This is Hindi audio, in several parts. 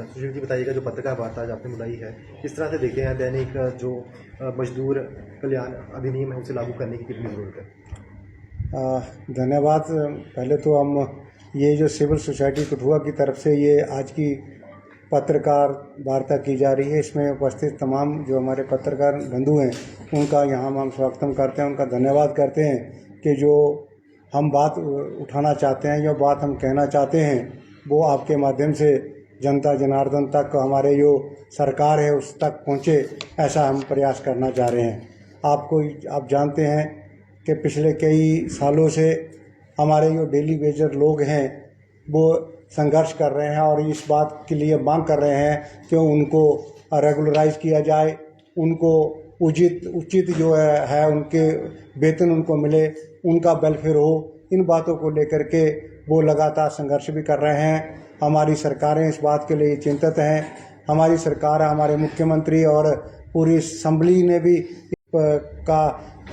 सुशील जी बताइएगा, जो पत्रकार वार्ता आज आपने बुलाई है, किस तरह से देखे हैं दैनिक जो मजदूर कल्याण अधिनियम है उसे लागू करने की कितनी ज़रूरत है? धन्यवाद। पहले तो हम ये जो सिविल सोसाइटी कठुआ की तरफ से ये आज की पत्रकार वार्ता की जा रही है, इसमें उपस्थित तमाम जो हमारे पत्रकार बंधु हैं उनका यहाँ हम स्वागत करते हैं, उनका धन्यवाद करते हैं कि जो हम बात उठाना चाहते हैं, जो बात हम कहना चाहते हैं वो आपके माध्यम से जनता जनार्दन तक, हमारे जो सरकार है उस तक पहुँचे, ऐसा हम प्रयास करना चाह रहे हैं। आप जानते हैं कि पिछले कई सालों से हमारे जो डेली वेजर लोग हैं वो संघर्ष कर रहे हैं और इस बात के लिए मांग कर रहे हैं कि उनको रेगुलराइज किया जाए, उनको उचित जो है उनके वेतन उनको मिले, उनका वेलफेयर हो। इन बातों को लेकर के वो लगातार संघर्ष भी कर रहे हैं। हमारी सरकारें इस बात के लिए चिंतित हैं। हमारी सरकार, हमारे मुख्यमंत्री और पूरी असेंबली ने भी का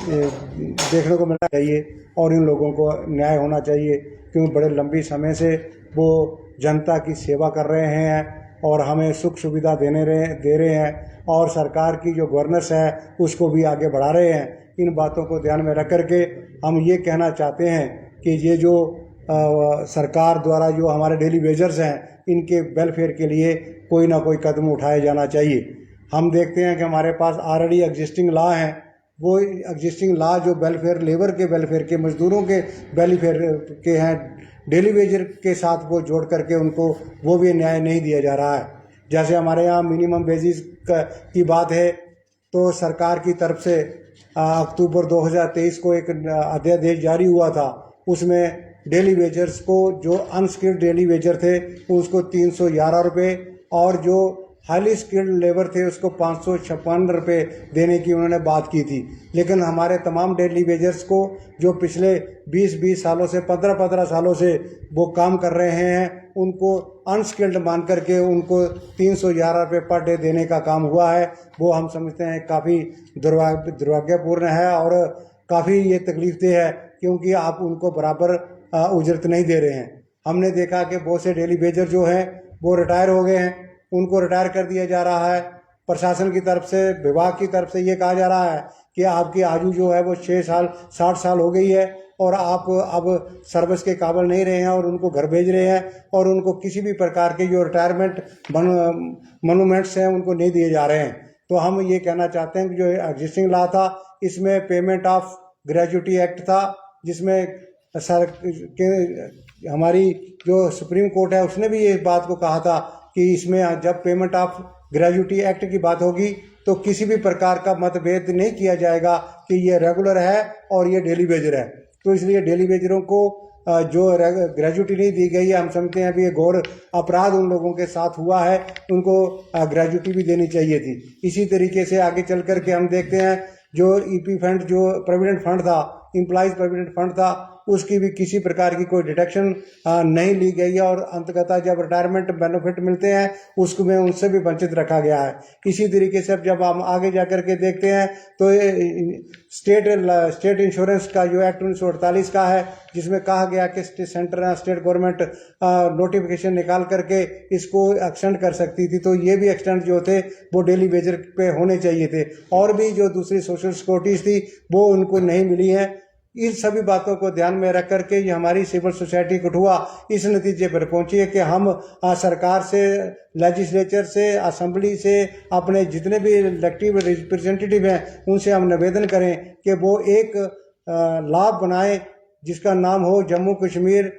देखने को मिलना चाहिए और इन लोगों को न्याय होना चाहिए, क्योंकि बड़े लंबी समय से वो जनता की सेवा कर रहे हैं और हमें सुख सुविधा दे रहे हैं और सरकार की जो गवर्नेंस है उसको भी आगे बढ़ा रहे हैं। इन बातों को ध्यान में रख करके हम ये कहना चाहते हैं कि ये जो सरकार द्वारा जो हमारे डेली वेजर्स हैं इनके वेलफेयर के लिए कोई ना कोई कदम उठाया जाना चाहिए। हम देखते हैं कि हमारे पास ऑलरेडी एग्जिस्टिंग लॉ हैं, वो एग्जिस्टिंग लॉ जो वेलफेयर, लेबर के वेलफेयर के, मजदूरों के वेलफेयर के हैं, डेली वेजर के साथ वो जोड़ करके उनको वो भी न्याय नहीं दिया जा रहा है। जैसे हमारे यहाँ मिनिमम वेजेस की बात है तो सरकार की तरफ से अक्टूबर 2023 को एक अध्यादेश जारी हुआ था, उसमें डेली वेजर्स को, जो अनस्किल्ड डेली वेजर थे उसको 311 रुपये और जो हाईली स्किल्ड लेबर थे उसको 556 रुपये देने की उन्होंने बात की थी। लेकिन हमारे तमाम डेली वेजर्स को जो पिछले 20 सालों से 15 सालों से वो काम कर रहे हैं उनको अनस्किल्ड मान करके उनको 311 रुपये पर डे देने का काम हुआ है। वो हम समझते हैं काफ़ी दुर्भाग्यपूर्ण है और काफ़ी ये तकलीफदेह है, क्योंकि आप उनको बराबर उजरत नहीं दे रहे हैं। हमने देखा कि बहुत से डेली वेजर जो हैं वो रिटायर हो गए हैं, उनको रिटायर कर दिया जा रहा है। प्रशासन की तरफ से, विभाग की तरफ से ये कहा जा रहा है कि आपकी आयु जो है वो 6 साल 60 साल हो गई है और आप अब सर्विस के काबिल नहीं रहे हैं और उनको घर भेज रहे हैं और उनको किसी भी प्रकार के जो रिटायरमेंट मोनूमेंट्स हैं उनको नहीं दिए जा रहे हैं। तो हम ये कहना चाहते हैं कि जो एग्जिस्टिंग लॉ था इसमें पेमेंट ऑफ ग्रेजुटी एक्ट था, जिसमें हमारी जो सुप्रीम कोर्ट है उसने भी ये बात को कहा था कि इसमें जब पेमेंट ऑफ ग्रेजुटी एक्ट की बात होगी तो किसी भी प्रकार का मतभेद नहीं किया जाएगा कि ये रेगुलर है और ये डेली वेजर है। तो इसलिए डेली वेजरों को जो ग्रेजुटी नहीं दी गई है, हम समझते हैं अभी ये घोर अपराध उन लोगों के साथ हुआ है, उनको ग्रेजुटी भी देनी चाहिए थी। इसी तरीके से आगे चल करके हम देखते हैं जो ईपी फंड, जो प्रोविडेंट फंड था, एम्प्लॉइज प्रोविडेंट फंड था, उसकी भी किसी प्रकार की कोई डिडक्शन नहीं ली गई है और अंततः जब रिटायरमेंट बेनिफिट मिलते हैं उसमें उनसे भी वंचित रखा गया है। इसी तरीके से अब जब हम आगे जा कर के देखते हैं तो स्टेट इंश्योरेंस का जो एक्ट 1948 का है, जिसमें कहा गया कि सेंटर स्टेट गवर्नमेंट नोटिफिकेशन निकाल करके इसको एक्सटेंड कर सकती थी, तो ये भी एक्सटेंड जो थे वो डेली वेजर पे होने चाहिए थे और भी जो दूसरी सोशल सिक्योरिटीज थी वो उनको नहीं मिली है। इन सभी बातों को ध्यान में रख करके ये हमारी सिविल सोसाइटी कठुआ इस नतीजे पर पहुंची है कि हम सरकार से, लेजिस्लेचर से, असेंबली से, अपने जितने भी इलेक्टिव रिप्रेजेंटेटिव हैं उनसे हम निवेदन करें कि वो एक लॉ बनाएं जिसका नाम हो Jammu Kashmir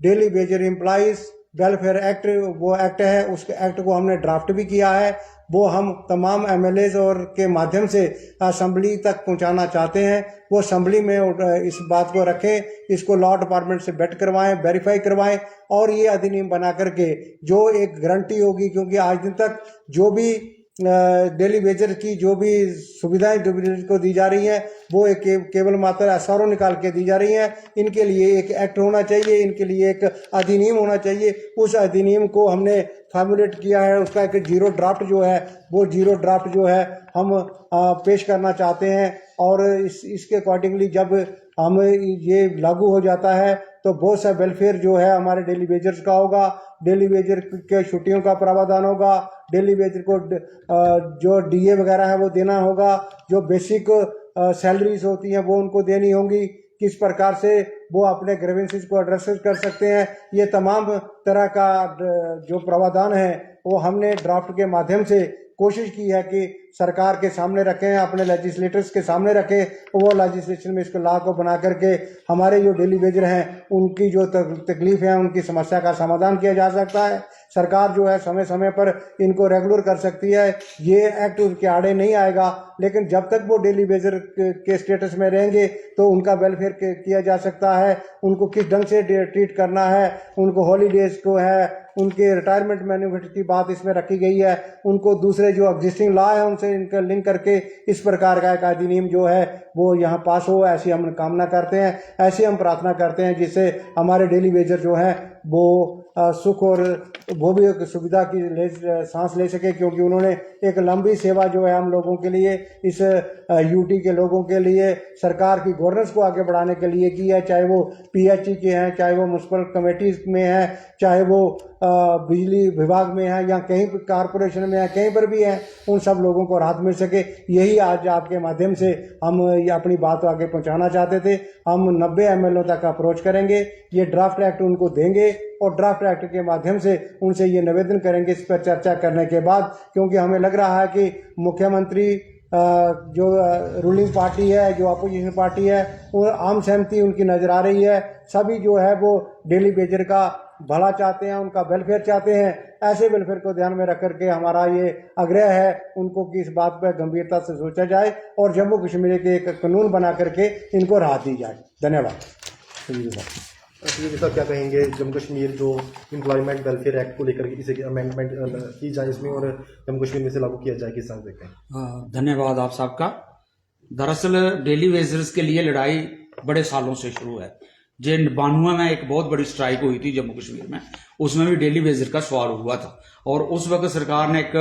daily Vaser employees welfare act. वो एक्ट है, उस एक्ट को हमने ड्राफ्ट भी किया है, वो हम तमाम एमएलएज और के माध्यम से असेंबली तक पहुंचाना चाहते हैं। वो असेंबली में इस बात को रखें, इसको लॉ डिपार्टमेंट से वेट करवाएं, वेरीफाई करवाएं और ये अधिनियम बना करके जो एक गारंटी होगी, क्योंकि आज दिन तक जो भी डेली वेजर की जो भी सुविधाएं को दी जा रही हैं वो एक केवल मात्र एसआरओ निकाल के दी जा रही हैं। इनके लिए एक एक्ट होना चाहिए, इनके लिए एक अधिनियम होना चाहिए। उस अधिनियम को हमने फॉर्मुलेट किया है, उसका एक जीरो ड्राफ्ट जो है वो जीरो ड्राफ्ट जो है हम पेश करना चाहते हैं और इसके अकॉर्डिंगली जब हम ये लागू हो जाता है तो बहुत सा वेलफेयर जो है हमारे डेली वेजर्स का होगा, डेली वेजर के छुट्टियों का प्रावधान होगा, डेली वेजर को जो डीए वगैरह है वो देना होगा, जो बेसिक सैलरीज होती हैं वो उनको देनी होंगी, किस प्रकार से वो अपने ग्रीवेंसेस को एड्रेस कर सकते हैं, ये तमाम तरह का जो प्रावधान है वो हमने ड्राफ्ट के माध्यम से कोशिश की है कि सरकार के सामने रखें, अपने लेजिस्लेटर्स के सामने रखें, वो लेजिस्लेशन में इसको लॉ को बना करके हमारे जो डेली वेजर हैं उनकी जो तकलीफ है, उनकी समस्या का समाधान किया जा सकता है। सरकार जो है समय समय पर इनको रेगुलर कर सकती है, ये एक्ट उनके आड़े नहीं आएगा, लेकिन जब तक वो डेली वेजर के स्टेटस में रहेंगे तो उनका वेलफेयर किया जा सकता है, उनको किस ढंग से ट्रीट करना है, उनको हॉलीडेज को है, उनके रिटायरमेंट बेनिफिट की बात इसमें रखी गई है, उनको दूसरे जो एग्जिस्टिंग लॉ है उनसे इनका लिंक करके इस प्रकार का एक अधिनियम जो है वो यहाँ पास हो, ऐसी हम कामना करते हैं, ऐसी हम प्रार्थना करते हैं जिससे हमारे डेली वेजर जो है वो सुख और वो भी एक सुविधा की सांस ले सके, क्योंकि उन्होंने एक लंबी सेवा जो है हम लोगों के लिए, इस यूटी के लोगों के लिए, सरकार की गवर्नेंस को आगे बढ़ाने के लिए की है, चाहे वो पीएचई के हैं, चाहे वो म्यूनसिपल कमेटीज में हैं, चाहे वो बिजली विभाग में है या कहीं पर कारपोरेशन में है, कहीं पर भी है, उन सब लोगों को राहत मिल सके, यही आज आपके माध्यम से हम अपनी बात आगे पहुंचाना चाहते थे। हम 90 एमएलओ तक अप्रोच करेंगे, ये ड्राफ्ट एक्ट उनको देंगे और ड्राफ्ट एक्ट के माध्यम से उनसे ये निवेदन करेंगे इस पर चर्चा करने के बाद, क्योंकि हमें लग रहा है कि मुख्यमंत्री जो रूलिंग पार्टी है, जो अपोजिशन पार्टी है, वो आम सहमति उनकी नजर आ रही है, सभी जो है वो डेली वेजर का भला चाहते हैं, उनका वेलफेयर चाहते हैं। ऐसे वेलफेयर को ध्यान में रख करके हमारा ये आग्रह है उनको कि इस बात पर गंभीरता से सोचा जाए और जम्मू कश्मीर के एक कानून बना करके इनको राहत दी जाए। धन्यवाद। साहब क्या कहेंगे, जम्मू कश्मीर जो एम्प्लॉयमेंट वेलफेयर एक्ट को लेकर इसे अमेंडमेंट की जाए इसमें और जम्मू कश्मीर में से लागू किया जाए, किस तरह देखते हैं? धन्यवाद आप सबका। दरअसल डेली वेजर्स के लिए लड़ाई बड़े सालों से शुरू है। जो 92 में एक बहुत बड़ी स्ट्राइक हुई थी जम्मू कश्मीर में, उसमें भी डेली वेजर का सवाल हुआ था और उस वक्त सरकार ने एक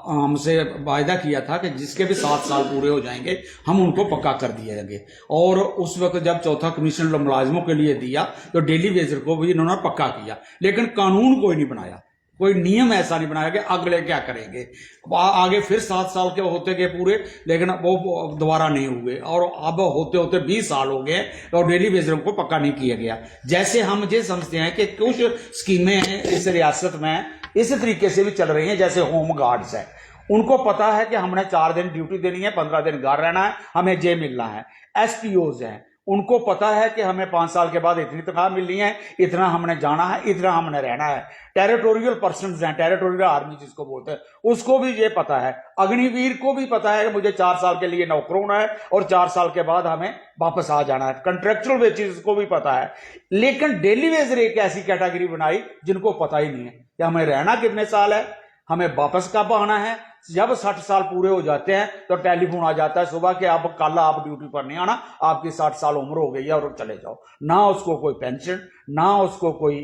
हमसे वायदा किया था कि जिसके भी 7 साल पूरे हो जाएंगे हम उनको पक्का कर दिए जाएंगे। और उस वक्त जब चौथा कमीशन मुलाजिमों के लिए दिया तो डेली वेजर को भी इन्होंने पक्का किया, लेकिन कानून कोई नहीं बनाया, कोई नियम ऐसा नहीं बनाया कि अगले क्या करेंगे। आगे फिर 7 साल के होते गए पूरे, लेकिन वो दोबारा नहीं हुए और अब होते होते 20 साल हो गए और डेली वेजरों को पक्का नहीं किया गया। जैसे हम ये समझते हैं कि कुछ स्कीमें इस रियासत में इस तरीके से भी चल रही हैं, जैसे होम गार्ड्स है, उनको पता है कि हमने 4 दिन ड्यूटी देनी है, 15 दिन घर रहना है, हमें जे मिलना है। एसपीओज हैं, उनको पता है कि हमें 5 साल के बाद इतनी तनख्वाह मिलनी है, इतना हमने जाना है, इतना हमने रहना है। टेरिटोरियल पर्सन्स हैं, टेरिटोरियल आर्मी जिसको बोलते हैं, उसको भी ये पता है। अग्निवीर को भी पता है कि मुझे 4 साल के लिए नौकर होना है और 4 साल के बाद हमें वापस आ जाना है। कंट्रेक्चुअल वेजेस को भी पता है। लेकिन डेली वेजर एक ऐसी कैटेगरी बनाई जिनको पता ही नहीं है कि हमें रहना कितने साल है, हमें वापस कब आना है। जब 60 साल पूरे हो जाते हैं तो टेलीफोन आ जाता है सुबह के अब कल आप ड्यूटी पर नहीं आना, आपकी 60 साल उम्र हो गई है और चले जाओ। ना उसको कोई पेंशन, ना उसको कोई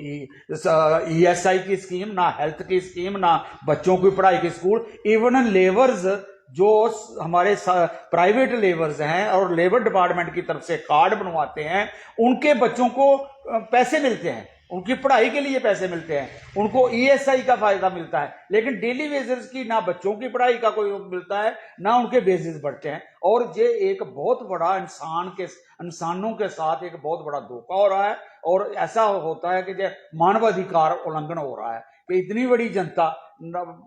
ईएसआई की स्कीम, ना हेल्थ की स्कीम, ना बच्चों की पढ़ाई की स्कूल। इवन लेबर्स जो हमारे प्राइवेट लेबर्स हैं और लेबर डिपार्टमेंट की तरफ से कार्ड बनवाते हैं, उनके बच्चों को पैसे मिलते हैं, उनकी पढ़ाई के लिए पैसे मिलते हैं, उनको ईएसआई का फायदा मिलता है। लेकिन डेली वेजर्स की ना बच्चों की पढ़ाई का कोई मिलता है, ना उनके बेसिस बढ़ते हैं। और ये एक बहुत बड़ा इंसानों के साथ एक बहुत बड़ा धोखा हो रहा है। और ऐसा होता है कि जो मानवाधिकार उल्लंघन हो रहा है कि इतनी बड़ी जनता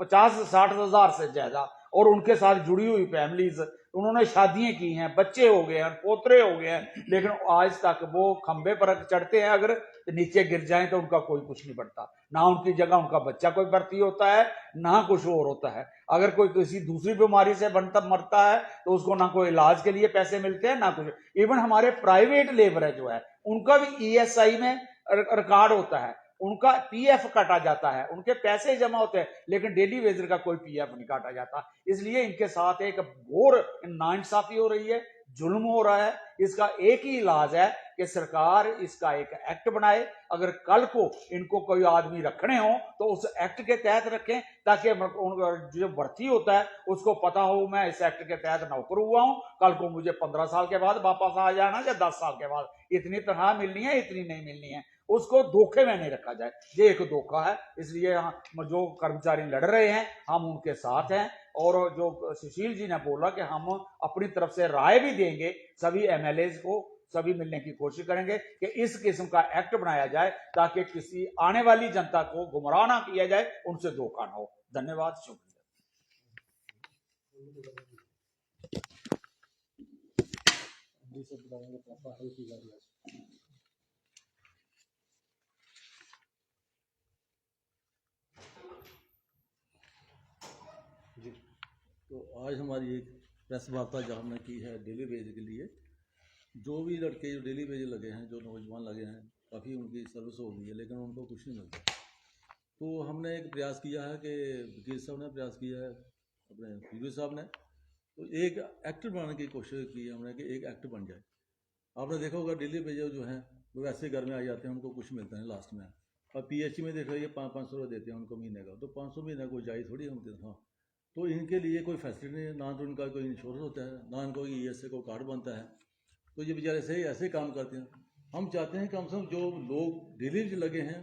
50-60 हजार से ज्यादा और उनके साथ जुड़ी हुई फैमिलीज, उन्होंने शादियां की हैं, बच्चे हो गए हैं, पोतरे हो गए हैं, लेकिन आज तक वो खंबे पर चढ़ते हैं, अगर नीचे गिर जाएं तो उनका कोई कुछ नहीं बढ़ता। ना उनकी जगह उनका बच्चा कोई भर्ती होता है, ना कुछ और होता है। अगर कोई किसी दूसरी बीमारी से मरता है तो उसको ना कोई इलाज के लिए पैसे मिलते हैं, ना कुछ। इवन हमारे प्राइवेट लेबर जो है उनका भी ईएसआई में रिकॉर्ड होता है, उनका पीएफ काटा जाता है, उनके पैसे जमा होते हैं, लेकिन डेली वेजर का कोई पीएफ नहीं काटा जाता। इसलिए इनके साथ एक घोर नाइंसाफी हो रही है, जुल्म हो रहा है। इसका एक ही इलाज है कि सरकार इसका एक एक्ट बनाए। अगर कल को इनको कोई आदमी रखने हो तो उस एक्ट के तहत रखें, ताकि जो भर्ती होता है उसको पता हो मैं इस एक्ट के तहत नौकर हुआ हूं, कल को मुझे 15 साल के बाद वापस आ जाना या 10 साल के बाद इतनी तनख्वाह मिलनी है, इतनी नहीं मिलनी है, उसको धोखे में नहीं रखा जाए। ये एक धोखा है। इसलिए जो कर्मचारी लड़ रहे हैं हम उनके साथ हैं। और जो सुशील जी ने बोला कि हम अपनी तरफ से राय भी देंगे, सभी एमएलएज को सभी मिलने की कोशिश करेंगे कि इस किस्म का एक्ट बनाया जाए ताकि किसी आने वाली जनता को गुमराह ना किया जाए, उनसे धोखा ना हो। धन्यवाद, शुक्रिया। तो आज हमारी एक प्रेस वार्ता जो हमने की है डेली वेज के लिए, जो भी लड़के जो डेली वेज लगे हैं, जो नौजवान लगे हैं, काफ़ी उनकी सर्विस हो गई है लेकिन उनको कुछ नहीं मिलता। तो हमने एक प्रयास किया है कि वकील साहब ने प्रयास किया है, अपने पीडी साहब ने, तो एक एक्ट बनाने की कोशिश की है हमने कि एक एक्ट बन जाए। आपने देखा होगा डेली वेज जो हैं वो वैसे घर में आ जाते हैं, उनको कुछ मिलता है लास्ट में। और पीएचई में देख रहे 500 रुपये देते हैं उनको महीने का, तो 500 महीने को जाए थोड़ी हम देते। हाँ, तो इनके लिए कोई फैसिलिटी नहीं है, ना तो इनका कोई इंश्योरेंस होता है, ना इनको ईएसए को कार्ड बनता है। तो ये बेचारे से ऐसे काम करते हैं। हम चाहते हैं कम से कम जो लोग डेली लगे हैं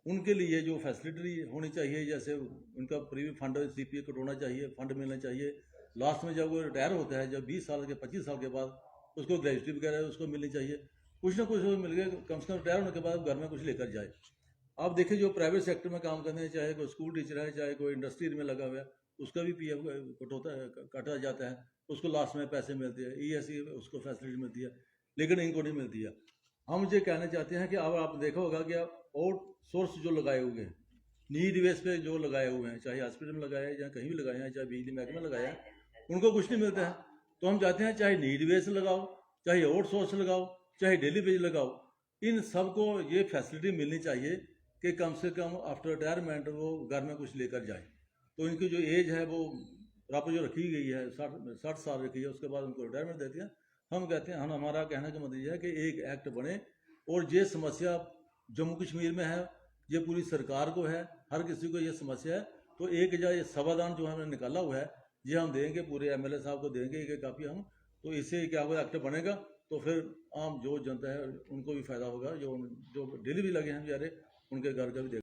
उनके लिए जो फैसिलिटी होनी चाहिए, जैसे उनका प्रीमियम फंड सीपीए कटवाना चाहिए, फंड मिलना चाहिए। लास्ट में जब वो रिटायर होता है, जब 20 साल के 25 साल के बाद उसको ग्रेजुएटी वगैरह उसको मिलनी चाहिए, कुछ ना कुछ मिल गया, कम से कम रिटायर होने के बाद घर में कुछ लेकर जाए। आप देखिए जो प्राइवेट सेक्टर में काम करते हैं, चाहे कोई स्कूल टीचर है, चाहे कोई इंडस्ट्री में लगा हुआ है, उसका भी पीएफ काटा जाता है, उसको लास्ट में पैसे मिलते हैं, ईएसई उसको फैसिलिटी मिलती है, लेकिन इनको नहीं मिलती है। हम ये कहना चाहते हैं कि अब आप देखा होगा कि और सोर्स जो लगाए हुए हैं, नीड बेस पे जो लगाए हुए हैं, चाहे हॉस्पिटल में लगाए हैं या कहीं भी लगाए हैं, चाहे बिजली महकमे में लगाया है, उनको कुछ नहीं मिलता है। तो हम चाहते हैं चाहे नीड बेस लगाओ, चाहे आउट सोर्स लगाओ, चाहे डेली वेज लगाओ, इन सबको ये फैसिलिटी मिलनी चाहिए कि कम से कम आफ्टर रिटायरमेंट वो घर में कुछ लेकर जाए। तो इनकी जो एज है वो प्रॉपर जो रखी गई है 60 साल रखी है, उसके बाद उनको रिटायरमेंट देती है। हम कहते हैं, हमारा कहने का मतलब यह है कि एक एक्ट बने और ये समस्या जम्मू कश्मीर में है, ये पूरी सरकार को है, हर किसी को ये समस्या है। तो एक जो ये समाधान जो हमने निकाला हुआ है ये हम देंगे, पूरे एमएलए साहब को देंगे ये काफ़ी हम, तो इससे क्या होगा, एक्ट बनेगा तो फिर आम जो जनता है उनको भी फायदा होगा, जो डेली भी लगे हैं बेचारे उनके घर का भी